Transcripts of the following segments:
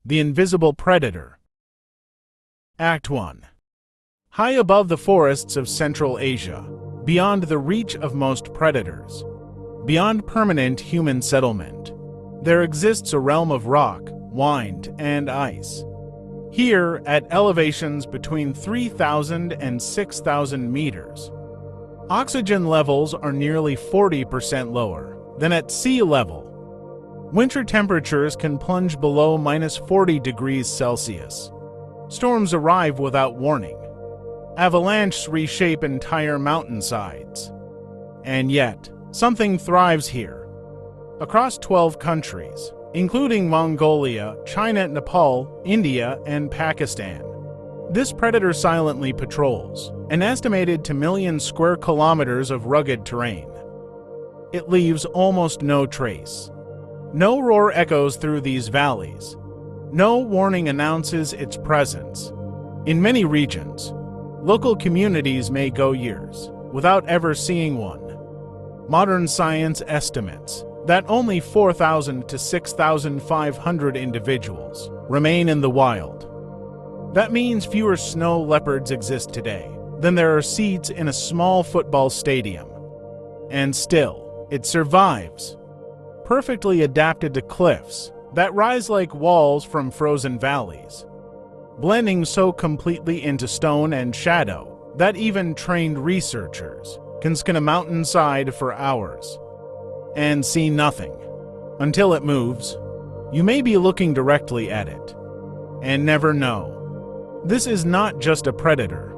The invisible predator. Act 1. High above the forests of Central Asia, beyond the reach of most predators, beyond permanent human settlement, there exists a realm of rock, wind, and ice. Here, at elevations between 3,000 and 6,000 meters, oxygen levels are nearly 40% lower than at sea level. Winter temperatures can plunge below -40 degrees Celsius. Storms arrive without warning. Avalanches reshape entire mountainsides. And yet, something thrives here. Across 12 countries, including Mongolia, China, Nepal, India, and Pakistan, this predator silently patrols an estimated 2 million square kilometers of rugged terrain. It leaves almost no trace. No roar echoes through these valleys. No warning announces its presence. In many regions, local communities may go years without ever seeing one. Modern science estimates that only 4,000 to 6,500 individuals remain in the wild. That means fewer snow leopards exist today than there are seats in a small football stadium. And still, it survives, perfectly adapted to cliffs that rise like walls from frozen valleys, blending so completely into stone and shadow that even trained researchers can scan a mountainside for hours and see nothing until it moves. You may be looking directly at it and never know. This is not just a predator.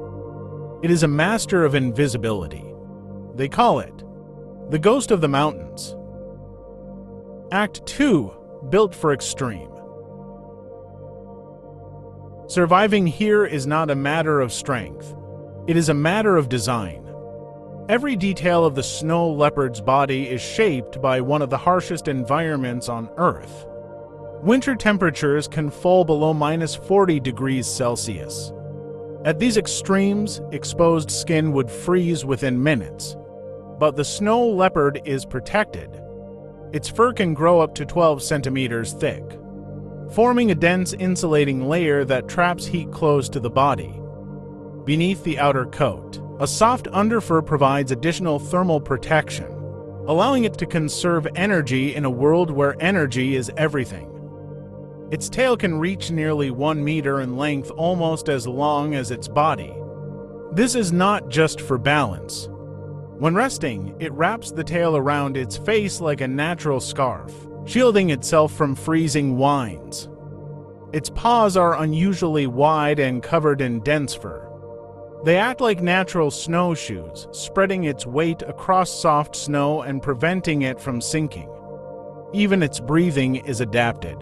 It is a master of invisibility. They call it the ghost of the mountains. Act 2. Built for extreme. Surviving here is not a matter of strength. It is a matter of design. Every detail of the snow leopard's body is shaped by one of the harshest environments on Earth. Winter temperatures can fall below -40 degrees Celsius. At these extremes, exposed skin would freeze within minutes. But the snow leopard is protected. Its fur can grow up to 12 centimeters thick, forming a dense insulating layer that traps heat close to the body. Beneath the outer coat, a soft underfur provides additional thermal protection, allowing it to conserve energy in a world where energy is everything. Its tail can reach nearly 1 meter in length, almost as long as its body. This is not just for balance. When resting, it wraps the tail around its face like a natural scarf, shielding itself from freezing winds. Its paws are unusually wide and covered in dense fur. They act like natural snowshoes, spreading its weight across soft snow and preventing it from sinking. Even its breathing is adapted.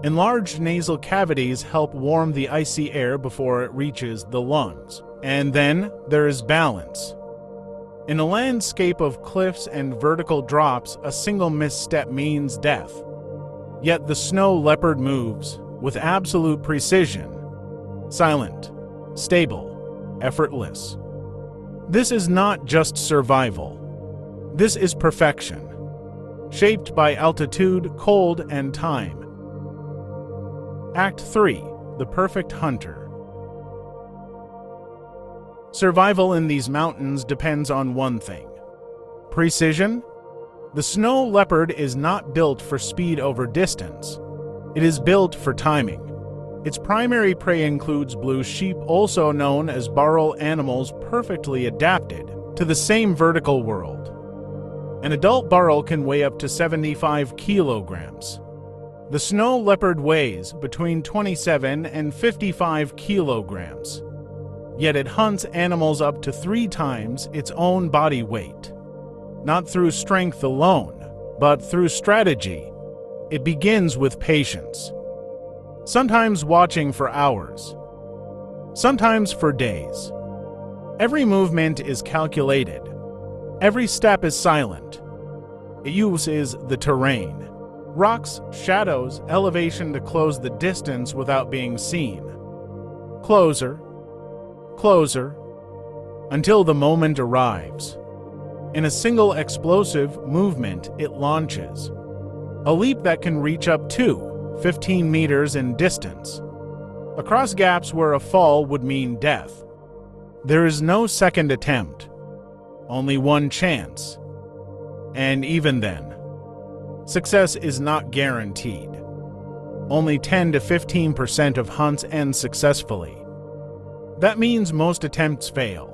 Enlarged nasal cavities help warm the icy air before it reaches the lungs. And then there is balance. In a landscape of cliffs and vertical drops, a single misstep means death. Yet the snow leopard moves with absolute precision, silent, stable, effortless. This is not just survival. This is perfection, shaped by altitude, cold, and time. Act 3. The perfect hunter. Survival in these mountains depends on one thing: precision. The snow leopard is not built for speed over distance. It is built for timing. Its primary prey includes blue sheep, also known as barrel animals, perfectly adapted to the same vertical world. An adult barrel can weigh up to 75 kilograms. The snow leopard weighs between 27 and 55 kilograms. Yet it hunts animals up to 3 times its own body weight. Not through strength alone, but through strategy. It begins with patience. Sometimes watching for hours. Sometimes for days. Every movement is calculated. Every step is silent. It uses the terrain. Rocks, shadows, elevation to close the distance without being seen. Closer. Closer, until the moment arrives. In a single explosive movement, it launches. A leap that can reach up to 15 meters in distance, across gaps where a fall would mean death. There is no second attempt, only one chance. And even then, success is not guaranteed. Only 10 to 15% of hunts end successfully. That means most attempts fail.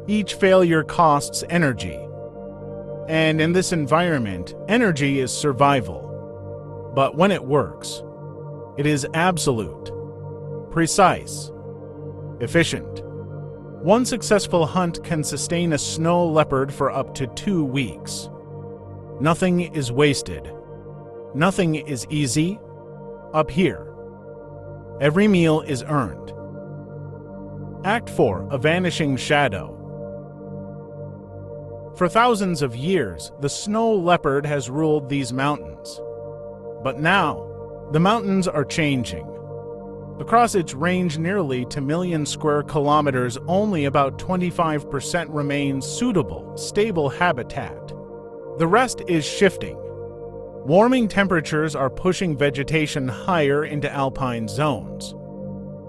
Each failure costs energy. And in this environment, energy is survival. But when it works, it is absolute, precise, efficient. One successful hunt can sustain a snow leopard for up to 2 weeks. Nothing is wasted. Nothing is easy. Up here, every meal is earned. Act 4. A Vanishing Shadow. For thousands of years, the snow leopard has ruled these mountains. But now, the mountains are changing. Across its range nearly 2,000,000 square kilometers, only about 25% remains suitable, stable habitat. The rest is shifting. Warming temperatures are pushing vegetation higher into alpine zones.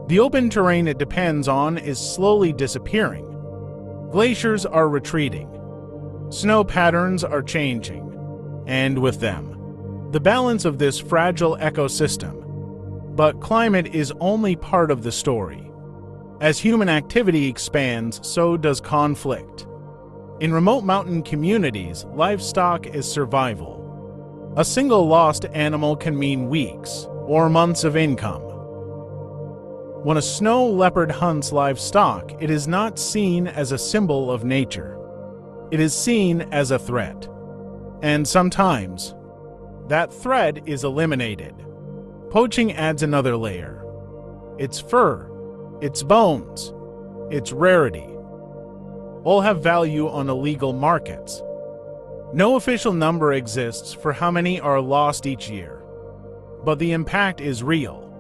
The open terrain it depends on is slowly disappearing. Glaciers are retreating. Snow patterns are changing. And with them, the balance of this fragile ecosystem. But climate is only part of the story. As human activity expands, so does conflict. In remote mountain communities, livestock is survival. A single lost animal can mean weeks or months of income. When a snow leopard hunts livestock, it is not seen as a symbol of nature. It is seen as a threat. And sometimes, that threat is eliminated. Poaching adds another layer. Its fur, its bones, its rarity, all have value on illegal markets. No official number exists for how many are lost each year, but the impact is real,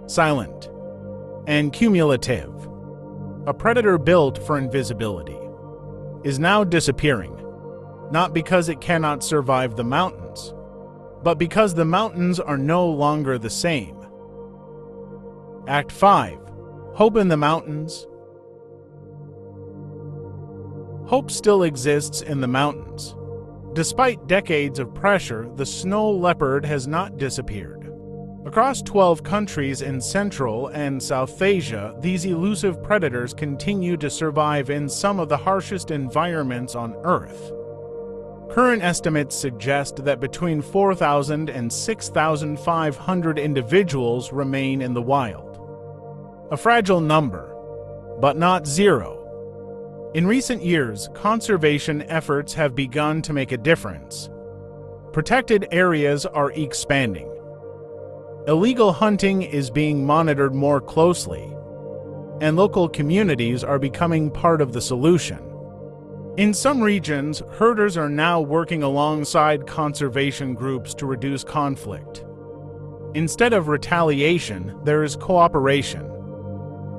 silent, and cumulative. A predator built for invisibility is now disappearing, not because it cannot survive the mountains, but because the mountains are no longer the same. Act 5. Hope in the mountains. Hope still exists in the mountains. Despite decades of pressure, the snow leopard has not disappeared. Across 12 countries in Central and South Asia, these elusive predators continue to survive in some of the harshest environments on Earth. Current estimates suggest that between 4,000 and 6,500 individuals remain in the wild. A fragile number, but not zero. In recent years, conservation efforts have begun to make a difference. Protected areas are expanding. Illegal hunting is being monitored more closely, and local communities are becoming part of the solution. In some regions, herders are now working alongside conservation groups to reduce conflict. Instead of retaliation, there is cooperation.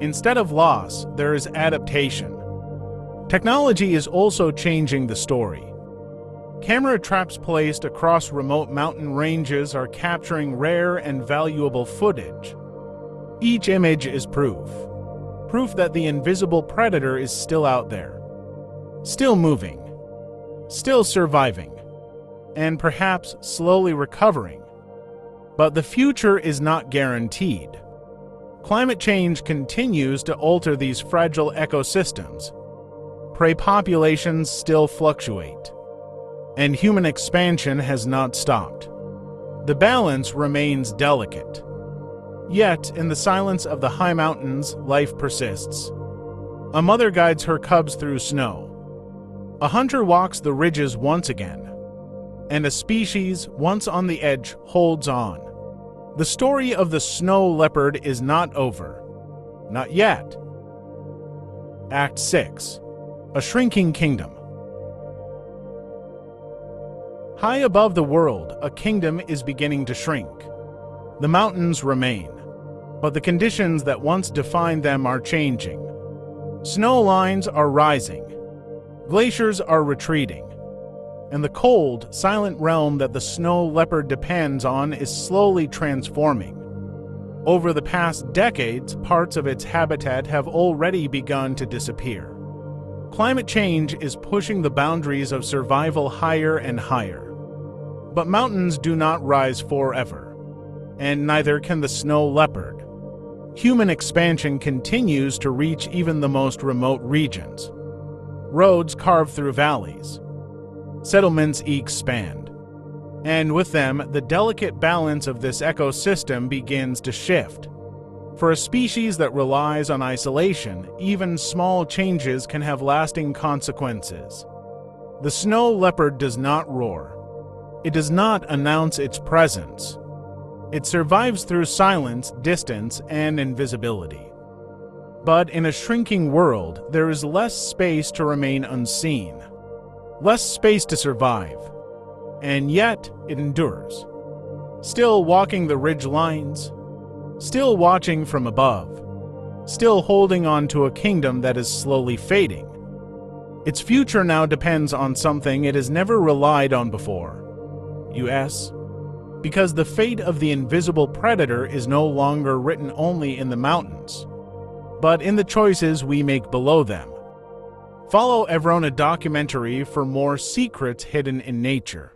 Instead of loss, there is adaptation. Technology is also changing the story. Camera traps placed across remote mountain ranges are capturing rare and valuable footage. Each image is proof that the invisible predator is still out there, still moving, still surviving, and perhaps slowly recovering. But the future is not guaranteed. Climate change continues to alter these fragile ecosystems. Prey populations still fluctuate, and human expansion has not stopped. The balance remains delicate. Yet, in the silence of the high mountains, life persists. A mother guides her cubs through snow. A hunter walks the ridges once again, and a species, once on the edge, holds on. The story of the snow leopard is not over. Not yet. Act 6. A Shrinking Kingdom. High above the world, a kingdom is beginning to shrink. The mountains remain, but the conditions that once defined them are changing. Snow lines are rising. Glaciers are retreating. and the cold, silent realm that the snow leopard depends on is slowly transforming. Over the past decades, parts of its habitat have already begun to disappear. Climate change is pushing the boundaries of survival higher and higher. But mountains do not rise forever, and neither can the snow leopard. Human expansion continues to reach even the most remote regions. Roads carve through valleys. Settlements expand. And with them, the delicate balance of this ecosystem begins to shift. For a species that relies on isolation, even small changes can have lasting consequences. The snow leopard does not roar. It does not announce its presence. It survives through silence, distance, and invisibility. But in a shrinking world, there is less space to remain unseen, less space to survive, and yet it endures. Still walking the ridge lines, still watching from above, still holding on to a kingdom that is slowly fading. Its future now depends on something it has never relied on before. U.S. Because the fate of the invisible predator is no longer written only in the mountains, but in the choices we make below them. Follow Evrona documentary for more secrets hidden in nature.